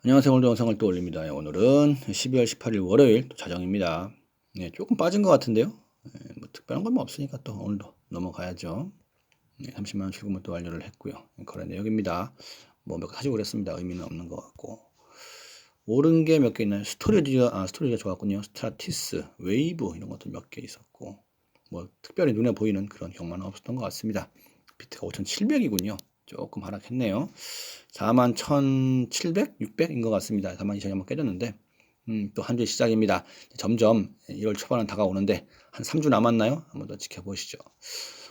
안녕하세요. 오늘도 영상을 또 올립니다. 오늘은 12월 18일 월요일 또 자정입니다. 네, 조금 빠진 것 같은데요. 뭐 특별한 건 뭐 없으니까 또 오늘도 넘어가야죠. 30만 원 출금을 또 완료를 했고요. 거래 내역입니다. 뭐 몇 개 사지고 그랬습니다. 의미는 없는 것 같고. 오른 게 몇 개 있나요? 스토리지가 좋았군요. 스트라티스, 웨이브 이런 것도 몇 개 있었고, 뭐 특별히 눈에 보이는 그런 경마는 없었던 것 같습니다. 비트가 5,700이군요. 조금 하락했네요. 41,700, 600인 것 같습니다. 42,000이 한번 깨졌는데, 또 한 주의 시작입니다. 점점 1월 초반은 다가오는데, 한 3주 남았나요? 한번 더 지켜보시죠.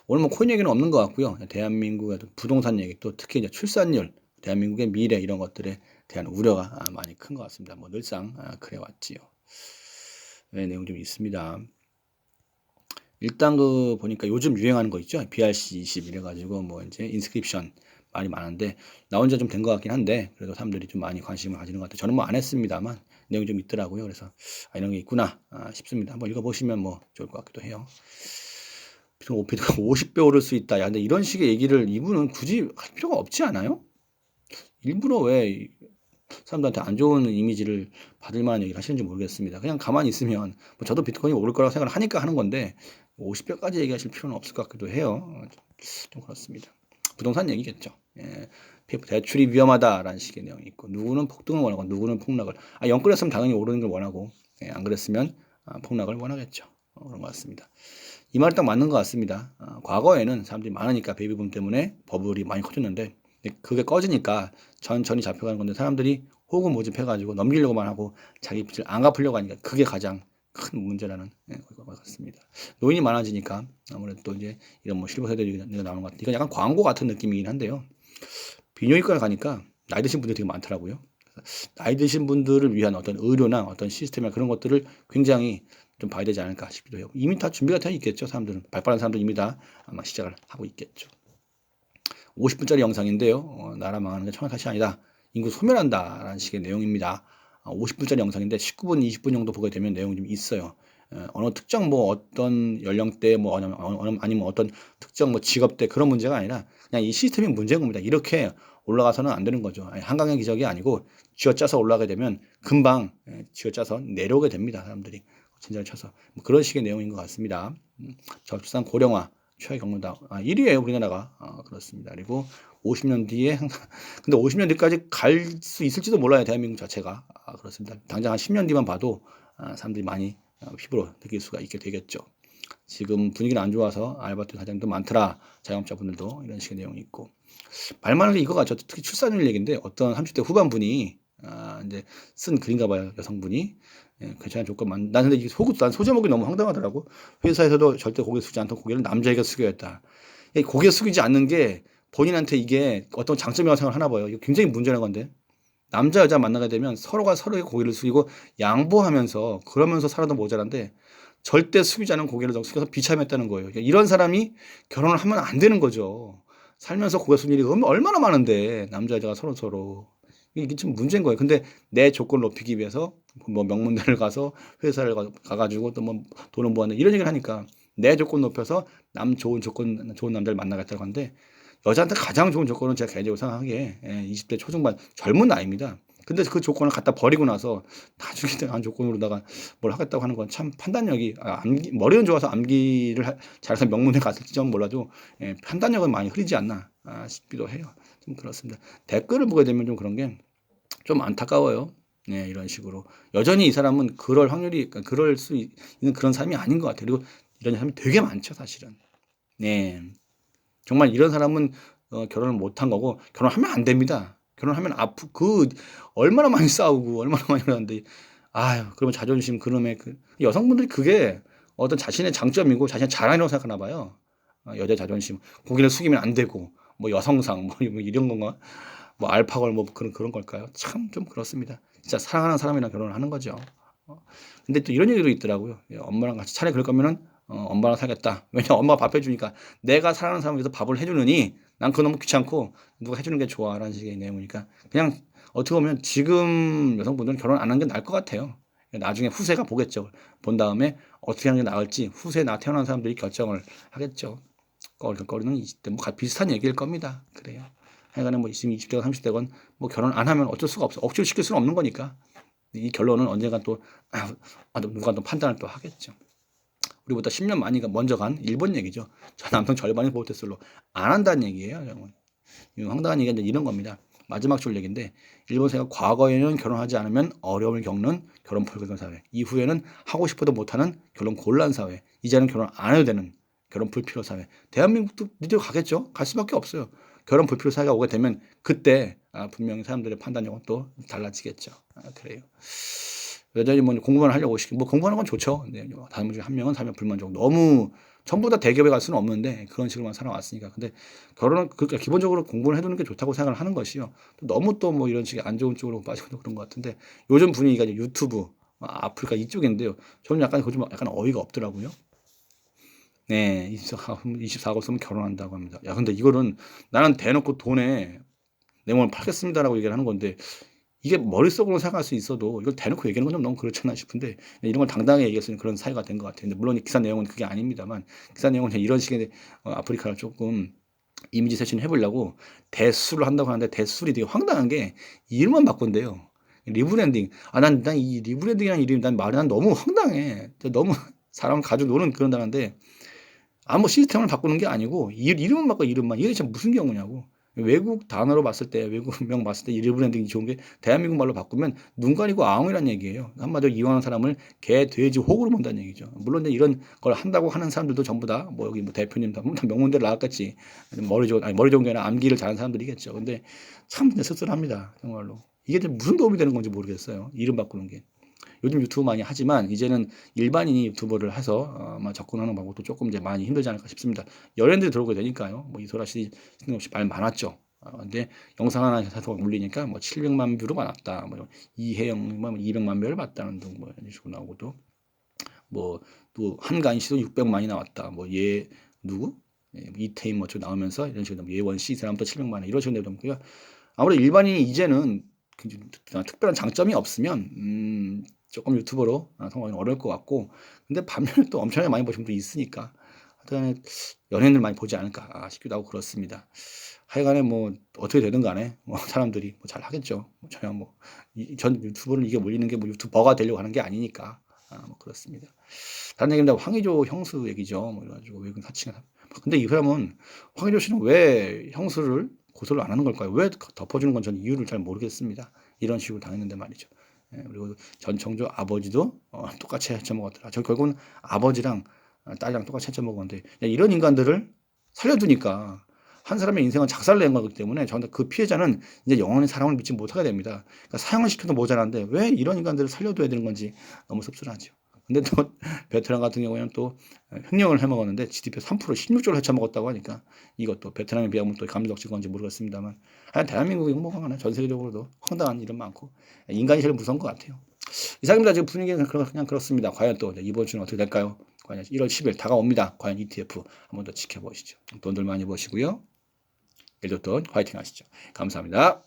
오늘 뭐 코인 얘기는 없는 것 같고요. 대한민국의 부동산 얘기, 또 특히 이제 출산율, 대한민국의 미래 이런 것들에 대한 우려가 많이 큰 것 같습니다. 뭐 늘상 그래 왔지요. 네, 내용 좀 있습니다. 일단 그 보니까 요즘 유행하는 거 있죠. BRC20 이래가지고 뭐 이제 인스크립션 말이 많은데 나온 지 좀 된 것 같긴 한데 그래도 사람들이 좀 많이 관심을 가지는 것 같아요. 저는 뭐 안 했습니다만 내용이 좀 있더라고요. 그래서 이런 게 있구나 싶습니다. 한번 읽어보시면 뭐 좋을 것 같기도 해요. 비트가 50배 오를 수 있다. 야, 근데 이런 식의 얘기를 이분은 굳이 할 필요가 없지 않아요? 일부러 왜 사람들한테 안 좋은 이미지를 받을 만한 얘기를 하시는지 모르겠습니다. 그냥 가만히 있으면 뭐 저도 비트코인이 오를 거라고 생각을 하니까 하는 건데 50배까지 얘기하실 필요는 없을 것 같기도 해요. 좀 그렇습니다. 부동산 얘기겠죠. 예, 대출이 위험하다라는 식의 내용이 있고 누구는 폭등을 원하고 누구는 폭락을. 영끌했으면 당연히 오르는 걸 원하고 안 그랬으면 폭락을 원하겠죠. 그런 것 같습니다. 이 말이 딱 맞는 것 같습니다. 과거에는 사람들이 많으니까 베이비붐 때문에 버블이 많이 커졌는데 그게 꺼지니까 천천히 잡혀가는 건데 사람들이 호구 모집해가지고 넘기려고만 하고 자기 빚을 안 갚으려고 하니까 그게 가장 큰 문제라는 것 같습니다. 노인이 많아지니까 아무래도 또 이제 이런 뭐 실버 세대들이 나오는 것 같아요. 이건 약간 광고 같은 느낌이긴 한데요. 비뇨기과를 가니까 나이 드신 분들이 되게 많더라고요. 나이 드신 분들을 위한 어떤 의료나 어떤 시스템이나 그런 것들을 굉장히 좀 봐야 되지 않을까 싶기도 해요. 이미 다 준비가 되어 있겠죠. 사람들은 발빠른 사람들 이미 다 아마 시작을 하고 있겠죠. 50분짜리 영상인데요. 나라 망하는 게 청약 탓이 아니다. 인구 소멸한다라는 식의 내용입니다. 50분짜리 영상인데 19분, 20분 정도 보게 되면 내용이 좀 있어요. 어느 특정 뭐 어떤 연령대 뭐 아니면 어떤 특정 뭐 직업대 그런 문제가 아니라 그냥 이 시스템이 문제인 겁니다. 이렇게 올라가서는 안 되는 거죠. 한강의 기적이 아니고 쥐어짜서 올라가게 되면 금방 쥐어짜서 내려오게 됩니다. 사람들이 진짜를 쳐서 뭐 그런 식의 내용인 것 같습니다. 저출산 고령화 최 경로다. 1위에요 우리나라가. 그렇습니다. 그리고 50년 뒤에 근데 50년 뒤까지 갈 수 있을지도 몰라요 대한민국 자체가. 그렇습니다. 당장 한 10년 뒤만 봐도 사람들이 많이 피부로 느낄 수가 있게 되겠죠. 지금 분위기는 안 좋아서 알바트 사장도 많더라. 자영업자분들도 이런 식의 내용이 있고 말만한 게 이거 같죠. 특히 출산율 얘기인데 어떤 30대 후반분이 이제 쓴 글인가 봐요. 여성분이. 괜찮은 조건만. 난 근데 난 소제목이 너무 황당하더라고. 회사에서도 절대 고개 숙이지 않던 고개를 남자에게 숙여야 했다. 고개 숙이지 않는 게 본인한테 이게 어떤 장점이라고 생각을 하나 봐요. 이거 굉장히 문제는 건데. 남자 여자 만나게 되면 서로가 서로에게 고개를 숙이고 양보하면서 그러면서 살아도 모자란데 절대 숙이지 않은 고개를 숙여서 비참했다는 거예요. 이런 사람이 결혼을 하면 안 되는 거죠. 살면서 고개 숙일 일이 얼마나 많은데 남자 여자가 서로 서로 이게 좀 문제인 거예요. 근데 내 조건을 높이기 위해서 뭐 명문대를 가서 회사를 가가지고 또 뭐 돈을 모았네 이런 얘기를 하니까 내 조건 높여서 좋은 남자를 만나겠다고 하는데 여자한테 가장 좋은 조건은 제가 개인적으로 생각하기에 20대 초중반 젊은 나이입니다. 근데 그 조건을 갖다 버리고 나서 나중에 대한 조건으로다가 뭘 하겠다고 하는 건 참 판단력이 머리는 좋아서 암기를 잘해서 명문대 갔을지는 몰라도 판단력은 많이 흐리지 않나 싶기도 해요. 좀 그렇습니다. 댓글을 보게 되면 좀 그런 게 좀 안타까워요. 네, 이런 식으로 여전히 이 사람은 그럴 수 있는 그런 사람이 아닌 것 같아요. 그리고 이런 사람이 되게 많죠, 사실은. 네, 정말 이런 사람은 결혼을 못한 거고 결혼하면 안 됩니다. 결혼하면 얼마나 많이 싸우고 얼마나 많이 그러는데 그러면 자존심 그놈의 여성분들이 그게 어떤 자신의 장점이고 자신의 자랑이라고 생각하나 봐요. 여자 자존심 고개를 숙이면 안 되고 뭐 여성상 뭐 이런 건가 뭐 알파걸 뭐 그런 걸까요? 참 좀 그렇습니다. 진짜 사랑하는 사람이랑 결혼을 하는 거죠. 근데 또 이런 얘기도 있더라고요. 엄마랑 같이 차라리 그럴 거면은 엄마랑 살겠다. 왜냐 엄마가 밥 해주니까 내가 사랑하는 사람을 위해서 밥을 해주느니 난 그거 너무 귀찮고 누가 해주는 게 좋아라는 식의 내용이니까 그냥 어떻게 보면 지금 여성분들은 결혼 안 하는 게 나을 것 같아요. 나중에 후세가 보겠죠. 본 다음에 어떻게 하는 게 나을지 후세 나 태어난 사람들이 결정을 하겠죠. 거리는 20대 뭐 비슷한 얘기일 겁니다. 그래요. 하여간에 뭐 지금 20대건 30대건 뭐 결혼 안 하면 어쩔 수가 없어. 억지로 시킬 수는 없는 거니까. 이 결론은 언젠가 또 누가 또 판단을 또 하겠죠. 우리보다 10년 많이 먼저 간 일본 얘기죠. 저 남성 절반이 보호태슬로 안 한다는 얘기예요. 황당한 얘기가 이런 겁니다. 마지막 줄 얘기인데 일본 사회가 과거에는 결혼하지 않으면 어려움을 겪는 결혼 불가능 사회, 이후에는 하고 싶어도 못하는 결혼 곤란 사회, 이제는 결혼 안 해도 되는 결혼 불필요 사회. 대한민국도 이대로 가겠죠. 갈 수밖에 없어요. 결혼 불필요 사회가 오게 되면 그때 분명히 사람들의 판단력은 또 달라지겠죠. 그래요. 여전히 뭐 공부만 하려고 시키고 뭐 공부하는 건 좋죠. 근데 다른 중에 한 명은 사면 불만족. 너무 전부 다 대기업에 갈 수는 없는데 그런 식으로만 살아왔으니까. 근데 결혼은 그러니까 기본적으로 공부를 해두는 게 좋다고 생각을 하는 것이요. 또 너무 또 뭐 이런 식의 안 좋은 쪽으로 빠지고 그런 것 같은데 요즘 분위기가 이제 유튜브, 아프리카 이쪽인데요. 저는 약간 그좀 약간 어이가 없더라고요. 네, 24고 쓰면 결혼한다고 합니다. 야, 근데 이거는 나는 대놓고 돈에 내 몸을 팔겠습니다라고 얘기를 하는 건데 이게 머릿속으로 생각할 수 있어도 이걸 대놓고 얘기하는 건 좀 너무 그렇잖아 싶은데 이런 걸 당당하게 얘기했으니 그런 사회가 된 것 같아요. 근데 물론 기사 내용은 그게 아닙니다만 기사 내용은 이런 식의 아프리카를 조금 이미지 세신을 해보려고 대수를 한다고 하는데 대술이 되게 황당한 게 이름만 바꾼대요. 리브랜딩. 난 이 리브랜딩이라는 이름이 난 너무 황당해. 너무 사람을 가지고 노는 그런 단어인데 아무 시스템을 바꾸는 게 아니고 이름만 바꿔 이름만. 이게 진짜 무슨 경우냐고. 외국 단어로 봤을 때 외국명 봤을 때 이 리브랜딩이 좋은 게 대한민국 말로 바꾸면 눈 가리고 아웅이라는 얘기예요. 한마디로 이용하는 사람을 개, 돼지, 호구로 본다는 얘기죠. 물론 이런 걸 한다고 하는 사람들도 전부 다 뭐 여기 뭐 대표님 다 명문대로 나왔겠지. 머리 좋은 게 아니라 암기를 잘하는 사람들이겠죠. 근데 참 씁쓸합니다. 정말로. 이게 무슨 도움이 되는 건지 모르겠어요. 이름 바꾸는 게. 요즘 유튜브 많이 하지만 이제는 일반인이 유튜버를 해서 접근하는 방법도 조금 이제 많이 힘들지 않을까 싶습니다. 연예인들이 들어오게 되니까요. 뭐 이소라 씨 없이 말 많았죠. 근데 영상 하나 해서 올리니까 뭐 700만 뷰로 많았다. 뭐 이혜영 뭐 200만 뷰를 봤다는 등 뭐 이런 식으로 나오고도 뭐 또 한가인 씨도 600만이 나왔다. 뭐 얘 누구? 이태임 뭐저 나오면서 이런 식으로 예원 씨 사람도 700만 이런 식으로 되고요. 아무래도 일반인이 이제는 특별한 장점이 없으면 조금 유튜버로 성공하기 어려울 것 같고 근데 반면에 또 엄청나게 많이 보신 분도 있으니까 하여튼 연예인들 많이 보지 않을까 싶기도 하고 그렇습니다. 하여간에 뭐 어떻게 되든 간에 뭐 사람들이 뭐 잘 하겠죠. 저야 뭐 전 유튜브를 이게 몰리는 게 뭐 유튜버가 되려고 하는 게 아니니까 뭐 그렇습니다. 다른 얘기입니다. 황의조 형수 얘기죠. 뭐 이래가지고 외국 사칭을 근데 이 사람은 황의조 씨는 왜 형수를 고소를 안 하는 걸까요? 왜 덮어주는 건 저는 이유를 잘 모르겠습니다. 이런 식으로 당했는데 말이죠. 그리고 전 청조 아버지도 똑같이 해쳐먹었더라. 저 결국은 아버지랑 딸이랑 똑같이 해쳐먹었는데 이런 인간들을 살려두니까 한 사람의 인생은 작살낸 거기 때문에 저는 그 피해자는 이제 영원히 사랑을 믿지 못하게 됩니다. 그러니까 사형을 시켜도 모자란데 왜 이런 인간들을 살려둬야 되는 건지 너무 씁쓸하죠. 근데 또 베트남 같은 경우에는 또 횡령을 해먹었는데 GDP 3% 16조를 헤쳐먹었다고 하니까 이것도 베트남에 비하면 또 감독질 건지 모르겠습니다만 하여간 대한민국이 뭐가 전 세계적으로도 황당한 일은 많고 인간이 제일 무서운 것 같아요. 이상입니다. 지금 분위기는 그냥 그렇습니다. 과연 또 이번 주는 어떻게 될까요? 과연 1월 10일 다가옵니다. 과연 ETF 한번 더 지켜보시죠. 돈들 많이 버시고요. 일도돈 화이팅 하시죠. 감사합니다.